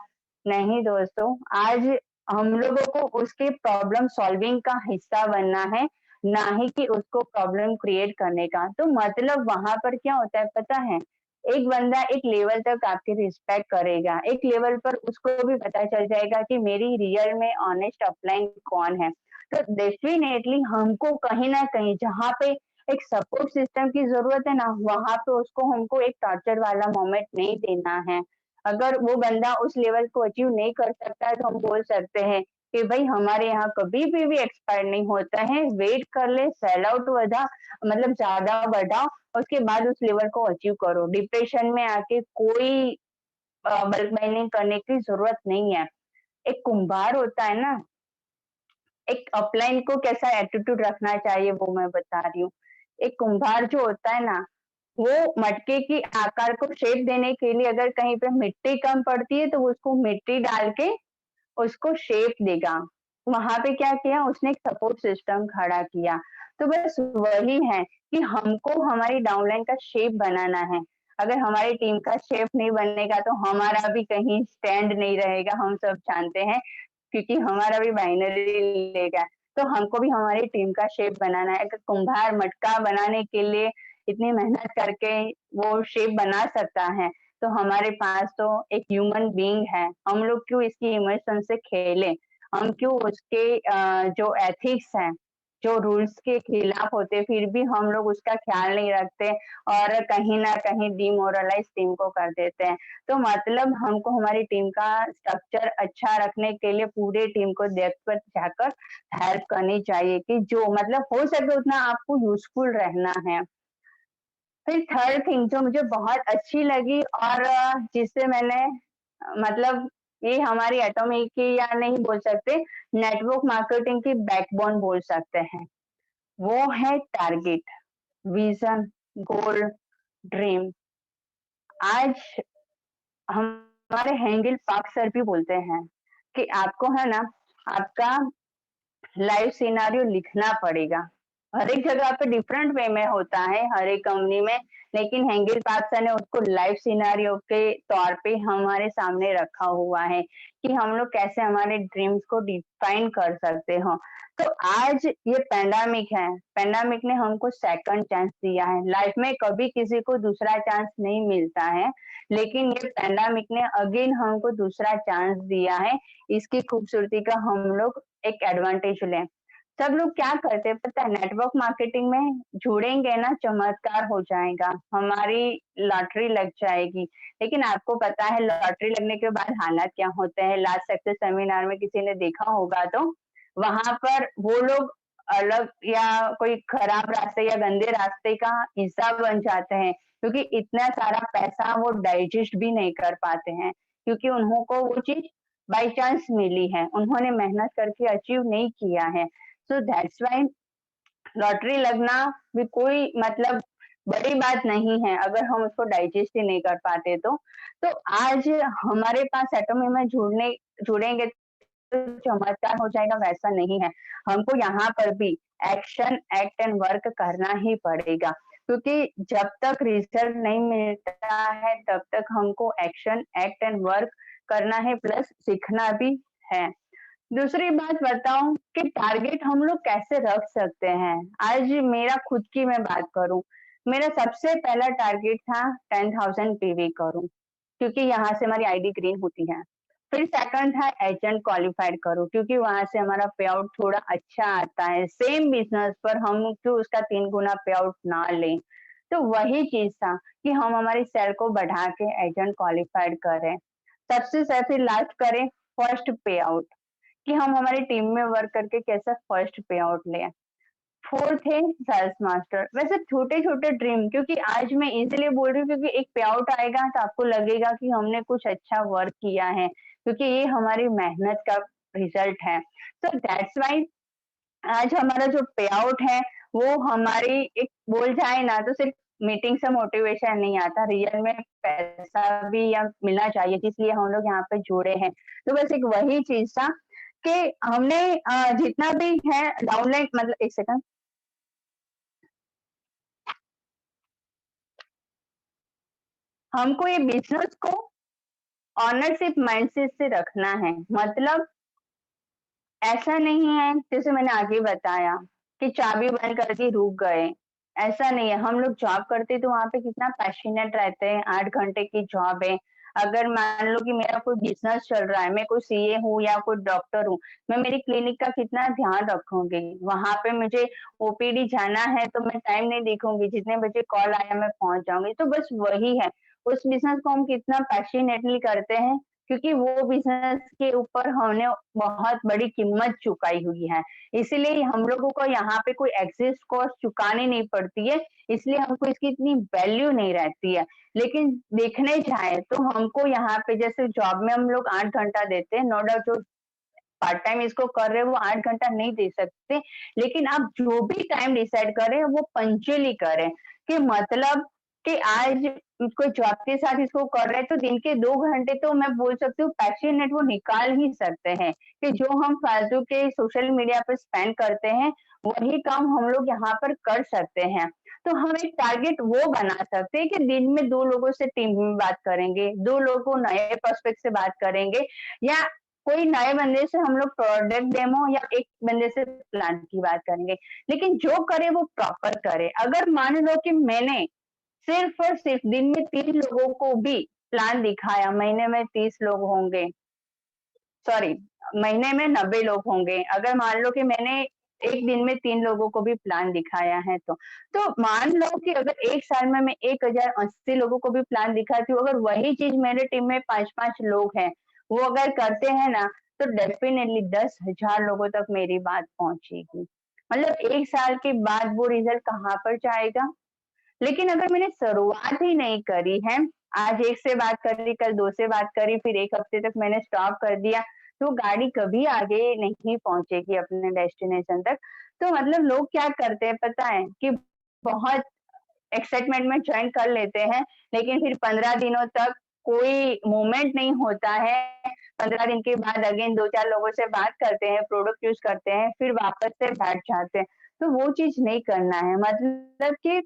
नहीं दोस्तों, आज हम लोगों को उसके प्रॉब्लम सॉल्विंग का हिस्सा बनना है, ना ही कि उसको प्रॉब्लम क्रिएट करने का। तो मतलब वहाँ पर क्या होता है पता है? एक बंदा एक लेवल तक आपकी रिस्पेक्ट करेगा, एक लेवल पर उसको भी पता चल जाएगा कि मेरी रियल में ऑनेस्ट अपलाइन कौन है। तो डेफिनेटली हमको कहीं न कहीं जहाँ पे एक सपोर्ट सिस्टम की ज़रूरत है ना, वहाँ पे उसको हमको एक टॉर्चर वाला मोमेंट नहीं देना है। अगर वो बंदा उस लेवल को अचीव नहीं कर सकता है, तो हम बोल सकते हैं कि भई हमारे यहाँ कभी भी एक्सपायर नहीं होता है, वेट कर ले, सेल आउट बढ़ा मतलब ज़्यादा बढ़ाओ, उसके बाद उस लेवल को अचीव करो। डिप्रेशन में आके कोई बल्क बाइंडिंग करने की ज़रूरत नहीं है। एक कुम्हार होता है ना, एक अपलाइन को कैसा एटीट्यूड रखना चाहिए वो मैं बता रही हूँ। एक कुम्हार जो होता है ना, वो मटके की आकार को शेप देने के लिए अगर कहीं पे मिट्टी कम पड़ती है तो वो उसको मिट्टी डाल के उसको शेप देगा। वहाँ पे क्या किया उसने एक सपोर्ट सिस्टम खड़ा किया। तो बस वही है कि हमको हमारी डाउनलाइन का शेप बनाना है। अगर हमारी टीम का शेप नहीं बनेगा तो हमारा भी कहीं स्टैंड नहीं रहेगा, हम सब जानते हैं। क्योंकि हमारा भी बाइनरी लेगा। तो हमको भी हमारी टीम का शेप बनाना है। अगर कुम्हार मटका बनाने के लिए इतनी मेहनत करके वो शेप बना सकता है, तो हमारे पास तो एक ह्यूमन बीइंग है। हम लोग क्यों इसकी इमोशन से खेलें? हम क्यों उसके जो एथिक्स हैं, जो रूल्स के खिलाफ होते, फिर भी हम लोग उसका ख्याल नहीं रखते और कहीं न कहीं डिमोरलाइज़ टीम को कर देते हैं। तो मतलब हमको हमारी टीम का स्ट्रक्चर अच्छा रखने के लिए पूरे टीम को डेप्थ पर जाकर हेल्प करनी चाहिए कि जो मतलब हो सके उतना आपको यूज़फुल रहना है। फिर थर्ड थिंग जो मुझे बहुत अच्छी लगी और जिससे मैंने मतलब ये हमारी एटॉमिक की या नहीं बोल सकते, नेटवर्क मार्केटिंग की बैकबोन बोल सकते हैं। वो है टारगेट, विज़न, गोल, ड्रीम। आज हमारे हेंगिल पार्क सर भी बोलते हैं कि आपको है ना आपका लाइफ सिनेरियो लिखना पड़ेगा। हर एक जगह पे डिफरेंट वे में होता है, हर एक कंपनी में, लेकिन हेंगिल पार्क सर ने उसको लाइफ सिनेरियो के तौर पे हमारे सामने रखा हुआ है कि हम लोग कैसे हमारे ड्रीम्स को डिफाइन कर सकते हो। तो आज ये पैंडेमिक है, पैंडेमिक ने हमको सेकंड चांस दिया है। लाइफ में कभी किसी को दूसरा चांस नहीं मिलता है, लेकिन ये पैंडेमिक ने अगेन हमको दूसरा चांस दिया है। इसकी खूबसूरती का हम लोग एक एडवांटेज लें। सब लोग क्या करते हैं पता है, नेटवर्क मार्केटिंग में जुड़ेंगे ना, चमत्कार हो जाएगा, हमारी लॉटरी लग जाएगी। लेकिन आपको पता है लॉटरी लगने के बाद हालात क्या होते हैं, लास्ट सक्सेस सेमिनार में किसी ने देखा होगा तो वहां पर वो लोग अलग या कोई खराब रास्ते या गंदे रास्ते का हिस्सा बन जाते हैं, क्योंकि इतना सारा पैसा वो डाइजेस्ट भी नहीं कर पाते हैं, क्योंकि उनको वो चीज बाई चांस मिली है, उन्होंने मेहनत करके अचीव नहीं किया है। सो दैट्स वाई लॉटरी लगना भी कोई मतलब बड़ी बात नहीं है, अगर हम उसको डाइजेस्ट ही नहीं कर पाते तो। तो आज हमारे पास एटॉमी में जुड़ेंगे तो चमत्कार हो जाएगा, वैसा नहीं है। हमको यहाँ पर भी एक्शन, एक्ट एंड वर्क करना ही पड़ेगा, क्योंकि जब तक रिजल्ट नहीं मिलता है तब तक हमको एक्शन, एक्ट एंड वर्क करना है, प्लस सीखना भी है। दूसरी बात बताऊं कि टारगेट हम लोग कैसे रख सकते हैं। आज मेरा खुद की मैं बात करूं, मेरा सबसे पहला टारगेट था 10,000 पीवी करूं, क्योंकि यहाँ से हमारी आईडी ग्रीन होती है। फिर सेकंड था एजेंट क्वालिफाइड करूं, क्योंकि वहां से हमारा पे आउट थोड़ा अच्छा आता है, सेम बिजनेस पर हम क्यों उसका 3 गुना पे आउट ना लें। तो वही चीज था कि हम हमारी सेल को बढ़ा के एजेंट क्वालिफाइड करें, सबसे फिर लास्ट करें फर्स्ट पे आउट, कि हम हमारी टीम में वर्क करके कैसे फर्स्ट पे आउट लें। फोर्थ है सेल्स मास्टर। वैसे छोटे छोटे ड्रीम, क्योंकि आज मैं इसलिए बोल रही हूँ क्योंकि एक पे आउट आएगा तो आपको लगेगा कि हमने कुछ अच्छा वर्क किया है, क्योंकि ये हमारी मेहनत का रिजल्ट है। तो दैट्स वाई आज हमारा जो पे आउट है वो हमारी एक बोल जाए ना तो सिर्फ मीटिंग से मोटिवेशन नहीं आता, रियल में पैसा भी या मिलना चाहिए, जिसलिए हम लोग यहाँ पे जुड़े हैं। तो बस एक वही चीज था कि हमने जितना भी है डाउनलाइन, मतलब एक सेकंड, हमको ये बिजनेस को ऑनरशिप माइंडसेट से रखना है। मतलब ऐसा नहीं है जैसे मैंने आगे बताया कि चाबी बंद करके रुक गए, ऐसा नहीं है। हम लोग जॉब करते तो वहां पे कितना पैशनेट रहते हैं, 8 घंटे की जॉब है। अगर मान लो कि मेरा कोई बिजनेस चल रहा है, मैं कोई सीए हूँ या कोई डॉक्टर हूँ, मैं मेरी क्लिनिक का कितना ध्यान रखूंगी, वहां पे मुझे ओपीडी जाना है तो मैं टाइम नहीं देखूंगी, जितने बजे कॉल आया मैं पहुंच जाऊंगी। तो बस वही है, उस बिजनेस को हम कितना पैशनेटली करते हैं, क्योंकि वो बिजनेस के ऊपर हमने बहुत बड़ी कीमत चुकाई हुई है, इसीलिए हम लोगों को यहाँ पे कोई एग्जिस्ट कॉस्ट चुकानी नहीं पड़ती है, इसलिए हमको इसकी इतनी वैल्यू नहीं रहती है। लेकिन देखने जाए तो हमको यहाँ पे जैसे जॉब में हम लोग 8 घंटा देते हैं, नो डाउट जो पार्ट टाइम इसको कर रहे हैं वो 8 घंटा नहीं दे सकते, लेकिन आप जो भी टाइम डिसाइड करें वो पंक्चुअली करें, कि मतलब कि आज कोई जॉब के साथ इसको कर रहे हैं तो दिन के 2 घंटे तो मैं बोल सकती हूँ पैशनेट वो निकाल ही सकते हैं, कि जो हम फालतू के सोशल मीडिया पर स्पेंड करते हैं वही काम हम लोग यहाँ पर कर सकते हैं। तो हम एक टारगेट वो बना सकते हैं कि दिन में 2 लोगों से टीम में बात करेंगे, 2 लोगों को नए पर्सपेक्ट से बात करेंगे, या कोई नए बंदे से हम लोग प्रोडक्ट डेमो या एक बंदे से प्लान की बात करेंगे, लेकिन जो करे वो प्रॉपर करे। अगर मान लो कि मैंने सिर्फ और सिर्फ दिन में 3 लोगों को भी प्लान दिखाया, महीने में 30 लोग होंगे, सॉरी महीने में 90 लोग होंगे, अगर मान लो कि मैंने एक दिन में 3 लोगों को भी प्लान दिखाया है तो मान लो कि अगर एक साल में मैं 1080 लोगों को भी प्लान दिखाती हूँ, अगर वही चीज मेरे टीम में 5-5 लोग हैं वो अगर करते हैं ना, तो डेफिनेटली 10,000 लोगों तक मेरी बात पहुंचेगी। मतलब एक साल के बाद वो रिजल्ट कहाँ पर जाएगा। लेकिन अगर मैंने शुरुआत ही नहीं करी है, आज एक से बात करी, कल दो से बात करी, फिर एक हफ्ते तक मैंने स्टॉप कर दिया, तो गाड़ी कभी आगे नहीं पहुंचेगी अपने डेस्टिनेशन तक। तो मतलब लोग क्या करते हैं पता है, कि बहुत एक्साइटमेंट में ज्वाइन कर लेते हैं, लेकिन फिर 15 दिनों तक कोई मूवमेंट नहीं होता है। 15 दिन के बाद अगेन 2-4 लोगों से बात करते हैं, प्रोडक्ट यूज करते हैं, फिर वापस से बैठ जाते हैं। तो वो चीज नहीं करना है, मतलब कि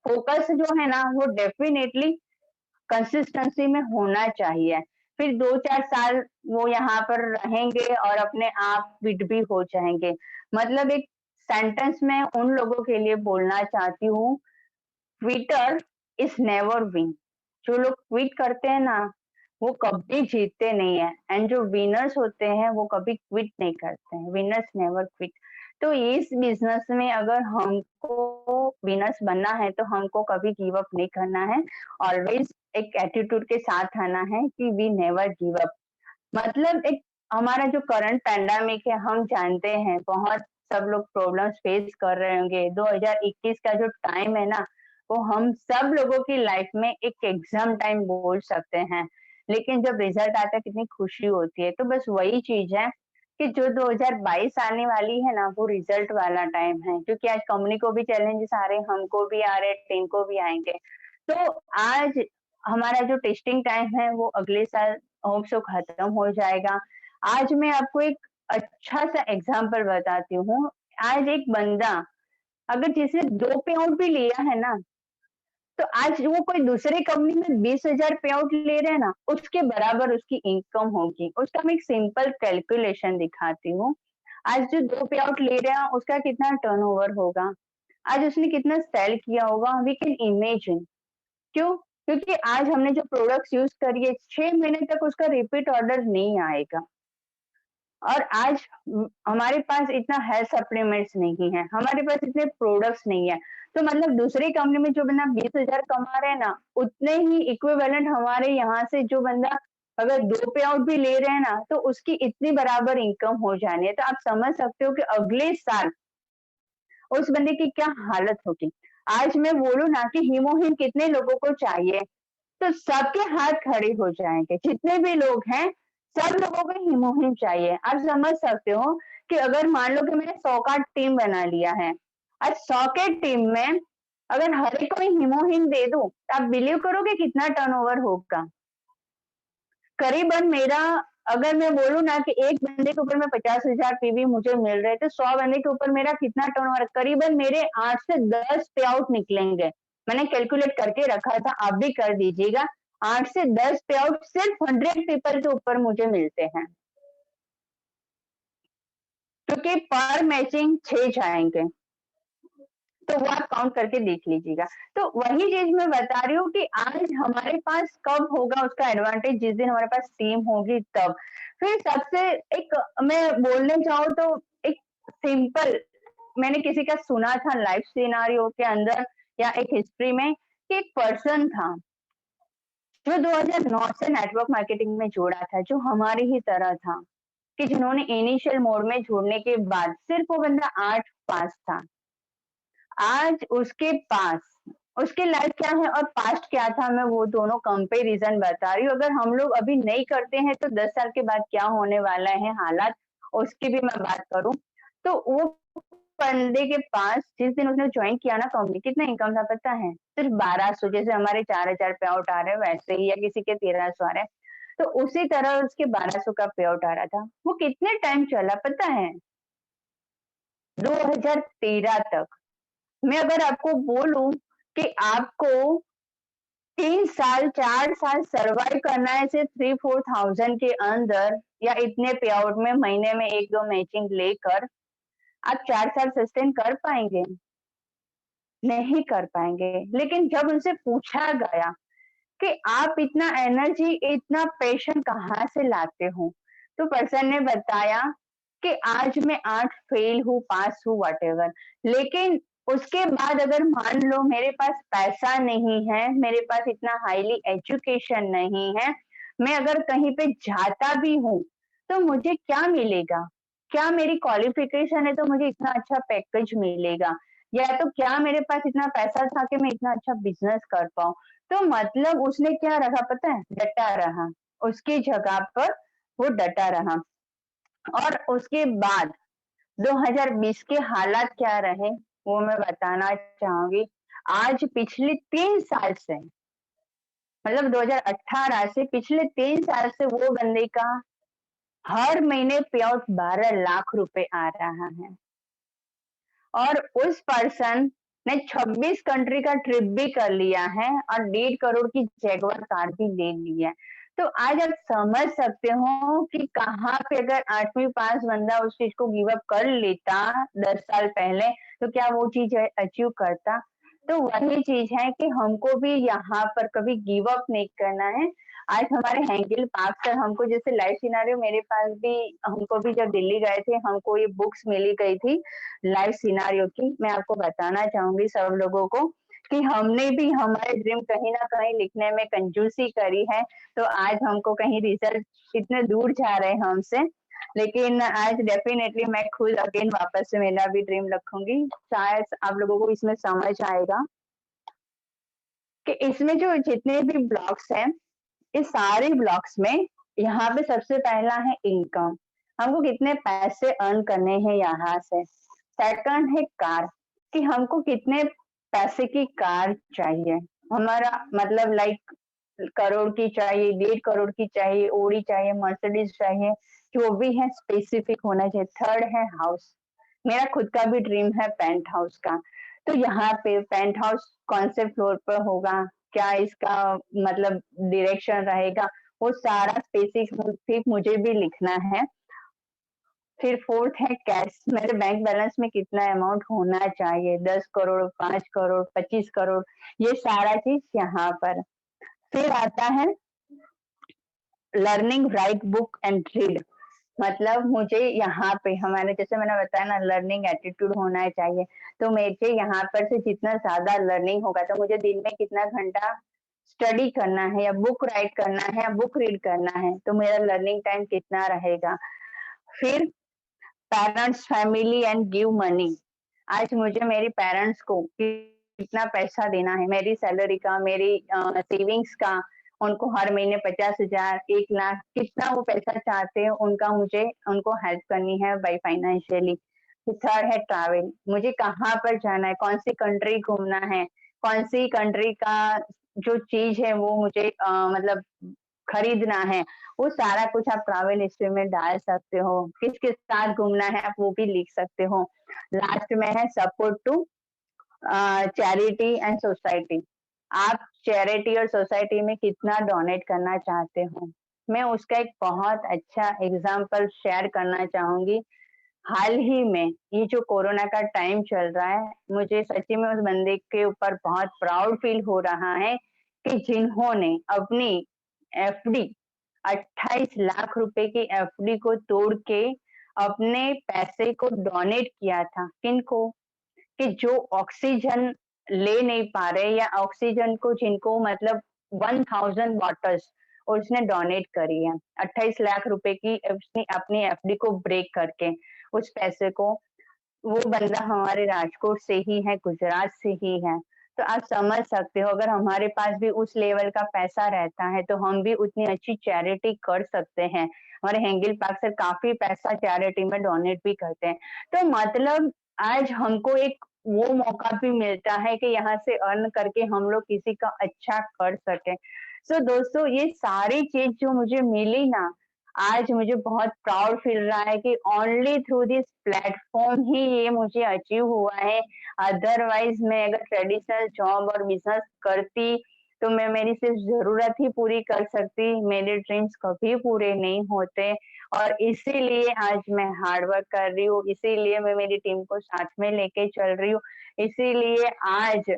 फोकस जो है ना वो डेफिनेटली कंसिस्टेंसी में होना चाहिए। फिर 2-4 साल वो यहाँ पर रहेंगे और अपने आप फिट भी हो जाएंगे। मतलब एक सेंटेंस में उन लोगों के लिए बोलना चाहती हूँ, क्विटर इज नेवर विन। जो लोग क्विट करते हैं ना वो कभी जीतते नहीं है, एंड जो विनर्स होते हैं वो कभी क्विट नहीं करते हैं, विनर्स नेवर क्विट। तो इस बिजनेस में अगर हमको विनर्स बनना है तो हमको कभी गिव अप नहीं करना है। ऑलवेज एक एटीट्यूड के साथ आना है कि वी नेवर गिव अप। मतलब एक हमारा जो करंट पैंडेमिक है, हम जानते हैं बहुत सब लोग प्रॉब्लम्स फेस कर रहे होंगे। 2021 का जो टाइम है ना, वो हम सब लोगों की लाइफ में एक एग्जाम टाइम बोल सकते हैं। लेकिन जब रिजल्ट आता है कितनी खुशी होती है। तो बस वही चीज है कि जो 2022 आने वाली है ना, वो रिजल्ट वाला टाइम है, क्योंकि आज कंपनी को भी चैलेंजेस आ रहे हैं, हमको भी आ रहे हैं, टीम को भी आएंगे। तो आज हमारा जो टेस्टिंग टाइम है वो अगले साल होप सो खत्म हो जाएगा। आज मैं आपको एक अच्छा सा एग्जांपल बताती हूँ। आज एक बंदा अगर जिसने 2 पे आउट भी लिया है ना, तो आज वो कोई दूसरे कंपनी में 20,000 पे आउट ले रहे हैं ना, उसके बराबर उसकी इनकम होगी। उसका मैं एक सिंपल कैलकुलेशन दिखाती हूँ। आज जो 2 पे आउट ले रहा है उसका कितना टर्नओवर होगा? आज उसने कितना सेल किया होगा? We can imagine. क्यों? क्योंकि आज हमने जो प्रोडक्ट्स यूज़ करी है, 6 महीने तक उसका रिपीट ऑर्डर नहीं आएगा। और आज हमारे पास इतना हेल्थ सप्लीमेंट्स नहीं है, हमारे पास इतने प्रोडक्ट्स नहीं है। तो मतलब दूसरी कंपनी में जो बंदा 20,000 कमा रहे हैं ना, उतने ही इक्विवेलेंट हमारे यहाँ से जो बंदा अगर 2 पे आउट भी ले रहे हैं ना, तो उसकी इतनी बराबर इनकम हो जानी है। तो आप समझ सकते हो कि अगले साल उस बंदे की क्या हालत होगी। आज मैं बोलूँ ना कि हीमोहिम कितने लोगों को चाहिए, तो सबके हाथ खड़े हो जाएँगे। जितने भी लोग हैं, सब लोगों को हीमोहिम चाहिए। आप समझ सकते हो कि अगर मान लो कि मैंने 100 का टीम बना लिया है, आज 100 के टीम में अगर हर एक को मैं हीमोहिम दे दूँ, तो आप बिलीव करोगे कितना टर्नओवर होगा? करीबन मेरा अगर मैं बोलूँ ना कि एक बंदे के ऊपर में 50,000 पीवी मुझे मिल रहे हैं, तो 100 बंदे के ऊपर मेरा कितना टर्नओवर करीबन मेरे 8 से 10 पे आउट निकलेंगे। मैंने कैलकुलेट करके रखा था, आप भी कर दीजिएगा। 8 से 10 पे आउट सिर्फ 100 पीपल के ऊपर मुझे मिलते हैं। क्योंकि पर मैचिंग 6 जाएँगे। तो वो आप काउंट करके देख लीजिएगा। तो वही चीज़ मैं बता रही हूँ कि आज हमारे पास कब होगा उसका एडवांटेज, जिस दिन हमारे पास टीम होगी तब। फिर सबसे एक मैं बोलने जाऊँ तो एक सिंपल मैंने किसी का सुना था लाइफ सिनेरियो के अंदर या एक हिस्ट्री में कि एक पर्सन था, जो 2009 से नेटवर्क मार्केटिंग में जुड़ा था, जो हमारी ही तरह था, कि जिन्होंने इनिशियल मोड में जुड़ने के बाद सिर्फ वो बंदा 8 पास था। आज उसके पास उसकी लाइफ क्या है और पास्ट क्या था, मैं वो दोनों कंपैरिजन बता रही हूँ। अगर हम लोग अभी नहीं करते हैं तो 10 साल के बाद क्या होने वाला है हालात, उसकी भी मैं बात करूँ। तो वो बंदे के पास जिस दिन उसने ज्वाइन किया ना कंपनी, कितना इनकम था पता है? सिर्फ 1200, जैसे हमारे 4,000 पे आउट आ रहे हैं वैसे ही, या किसी के 1300 आ रहे हैं। तो उसी तरह उसके 1200 का पे आउट आ रहा था। वो कितने टाइम चला पता है? 2013 तक। मैं अगर आपको बोलूं कि आपको 3 साल 4 साल सरवाइव करना है सिर्फ 3-4 थाउजेंड के अंदर, या इतने पे आउट में महीने में 1-2 मैचिंग लेकर, आप 4 साल सस्टेन कर पाएंगे? नहीं कर पाएंगे। लेकिन जब उनसे पूछा गया कि आप इतना एनर्जी इतना पैशन कहाँ से लाते हो, तो पर्सन ने बताया कि आज मैं 8 फेल हूँ, पास हूँ, व्हाटएवर, लेकिन उसके बाद अगर मान लो मेरे पास पैसा नहीं है, मेरे पास इतना हाईली एजुकेशन नहीं है, मैं अगर कहीं पे जाता भी हूँ, तो मुझे क्या मिलेगा? क्या मेरी क्वालिफिकेशन है तो मुझे इतना अच्छा पैकेज मिलेगा? या तो क्या मेरे पास इतना पैसा था कि मैं इतना अच्छा बिज़नेस कर पाऊँ? तो मतलब उसने क्या रखा पता है? डटा रहा। उसकी जगह पर वो डटा रहा। और उसके बाद 2020 के हालात क्या रहे, वो मैं बताना चाहूँगी। आज पिछले 3 साल से, मतलब 2018 से पिछले 3 साल से वो बंदे का हर महीने पे आउट 12 लाख रुपए आ रहा है। और उस पर्सन ने 26 कंट्री का ट्रिप भी कर लिया है और 1.5 करोड़ की जैगवार कार भी ले ली है। तो आज आप समझ सकते हो कि कहाँ पे अगर 8वीं पास बंदा उस चीज को गिव अप कर लेता 10 साल पहले, तो क्या वो चीज अचीव करता? तो वही चीज है कि हमको भी यहाँ पर कभी गिव अप नहीं करना है। आज हमारे हैंगिल पार्क सर हमको जैसे लाइफ सिनेरियो मेरे पास भी हमको भी जब दिल्ली गए थे हमको ये बुक्स मिली गई थी लाइफ सिनेरियो की। मैं आपको बताना चाहूँगी सब लोगों को कि हमने भी हमारे ड्रीम कहीं न कहीं लिखने में कंजूसी करी है, तो आज हमको कहीं रिजल्ट इतने दूर जा रहे हैं हमसे। लेकिन आज डेफ़िनेटली मैं खुद अगेन वापस से मेरा भी ड्रीम रखूँगी। शायद आप लोगों को इसमें समझ आएगा कि इसमें जो जितने भी ब्लॉक्स हैं, इस सारे ब्लॉक्स में यहाँ पे सबसे पहला है इनकम, हमको कितने पैसे अर्न करने हैं यहाँ से। सेकंड है कार, कि हमको कितने पैसे की कार चाहिए, हमारा मतलब लाइक करोड़ की चाहिए, 1.5 करोड़ की चाहिए, ओडी चाहिए, मर्सिडीज चाहिए, जो भी है स्पेसिफिक होना चाहिए। थर्ड है हाउस, मेरा खुद का भी ड्रीम है पेंट हाउस का, तो यहाँ पे पेंट हाउस कौन से फ्लोर पर होगा, क्या इसका मतलब डायरेक्शन रहेगा, वो सारा स्पेसिफिक मुझे भी लिखना है। फिर फोर्थ है कैश, मेरे बैंक बैलेंस में कितना अमाउंट होना चाहिए, 10 करोड़, 5 करोड़, 25 करोड़, ये सारा चीज यहाँ पर। फिर आता है learning right book and read, मतलब मुझे यहाँ पे हमारे जैसे मैंने बताया ना लर्निंग एटीट्यूड होना चाहिए, तो मुझे यहाँ पर से जितना ज्यादा लर्निंग होगा तो मुझे दिन में कितना घंटा स्टडी करना है या बुक राइट करना है या बुक रीड करना है, तो मेरा लर्निंग टाइम कितना रहेगा। फिर parents family and give money, आज मुझे मेरे पेरेंट्स को कितना पैसा देना है, मेरी सैलरी का, मेरी सेविंग्स का, उनको हर महीने 50,000, 1 लाख, कितना वो पैसा चाहते हैं उनका मुझे उनको हेल्प करनी है बाई फाइनेंशियली। थर्ड है ट्रैवल, मुझे कहाँ पर जाना है, कौन सी कंट्री घूमना है, कौन सी कंट्री का जो चीज है वो मुझे मतलब खरीदना है, वो सारा कुछ आप ट्रैवल हिस्ट्री में डाल सकते हो, किस-किस साथ घूमना है आप वो भी लिख सकते हो। लास्ट में है support to charity and society, आप चैरिटी और सोसाइटी में कितना डोनेट करना चाहते हो। मैं उसका एक बहुत अच्छा एग्जाम्पल शेयर करना चाहूंगी। हाल ही में ये जो कोरोना का टाइम चल रहा है, मुझे सच्ची में उस बंदे के ऊपर बहुत प्राउड फील हो रहा है कि जिन्होंने अपनी एफडी 28 लाख रुपए की एफडी को तोड़ के अपने पैसे को डोनेट किया था। किनको? कि जो ऑक्सीजन ले नहीं पा रहे या ऑक्सीजन को जिनको मतलब 1000 बॉटल्स और उसने डोनेट करी है 28 लाख रुपए की उसने अपनी एफडी को ब्रेक करके उस पैसे को। वो बंदा हमारे राजकोट से ही है, गुजरात से ही है। तो आप समझ सकते हो अगर हमारे पास भी उस लेवल का पैसा रहता है तो हम भी उतनी अच्छी चैरिटी कर सकते हैं। हमारे हेंगिल पार्क से काफी पैसा चैरिटी में डोनेट भी करते हैं। तो मतलब आज हमको एक वो मौका भी मिलता है कि यहाँ से अर्न करके हम लोग किसी का अच्छा कर सके। सो दोस्तों ये सारी चीज जो मुझे मिली ना, आज मुझे बहुत प्राउड फील रहा है कि ओनली थ्रू दिस प्लेटफॉर्म ही ये मुझे अचीव हुआ है। अदरवाइज मैं अगर ट्रेडिशनल जॉब और बिजनेस करती तो मैं मेरी सिर्फ जरूरत ही पूरी कर सकती, मेरे ड्रीम्स कभी पूरे नहीं होते। और इसीलिए आज मैं हार्ड वर्क कर रही हूँ, इसीलिए मैं मेरी टीम को साथ में लेके चल रही हूँ, इसीलिए आज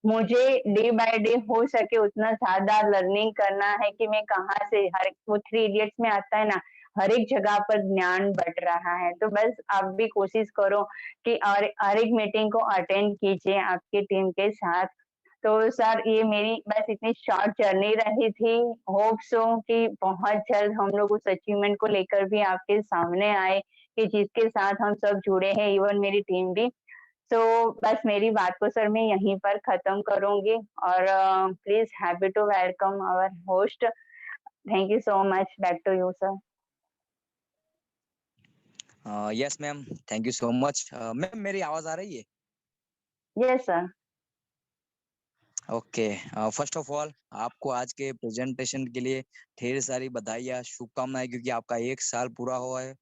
मुझे डे बाय डे हो सके उतना ज्यादा लर्निंग करना है कि मैं कहाँ से हर वो 3 इडियट्स में आता है ना, हर एक जगह पर ज्ञान बट रहा है। तो बस आप भी कोशिश करो कि और हर एक मीटिंग को अटेंड कीजिए आपकी टीम के साथ। तो सर ये मेरी बस इतनी शॉर्ट जर्नी रही थी। होप सो कि बहुत जल्द हम लोग उस अचीवमेंट को लेकर भी आपके सामने आए कि जिसके साथ हम सब जुड़े हैं, इवन मेरी टीम भी। तो बस मेरी बात को सर मैं यहीं पर खत्म करूंगी और please happy to welcome our host. Thank you so much, back to you sir. Yes ma'am, thank you so much. Ma'am मेरी आवाज आ रही है? Yes sir. Okay. First of all आपको आज के प्रेजेंटेशन के लिए ढेर सारी बधाइयाँ, शुभकामनाएं, क्योंकि आपका 1 साल पूरा हुआ है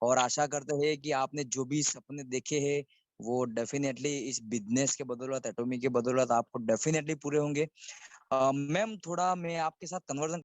और आशा करते हैं कि आपने जो भी सपने देखे हैं वो डेफिनेटली इस बिजनेस के बदौलत, एटॉमी के बदौलत आपको डेफिनेटली पूरे होंगे। मैम थोड़ा मैं आपके साथ कन्वर्जन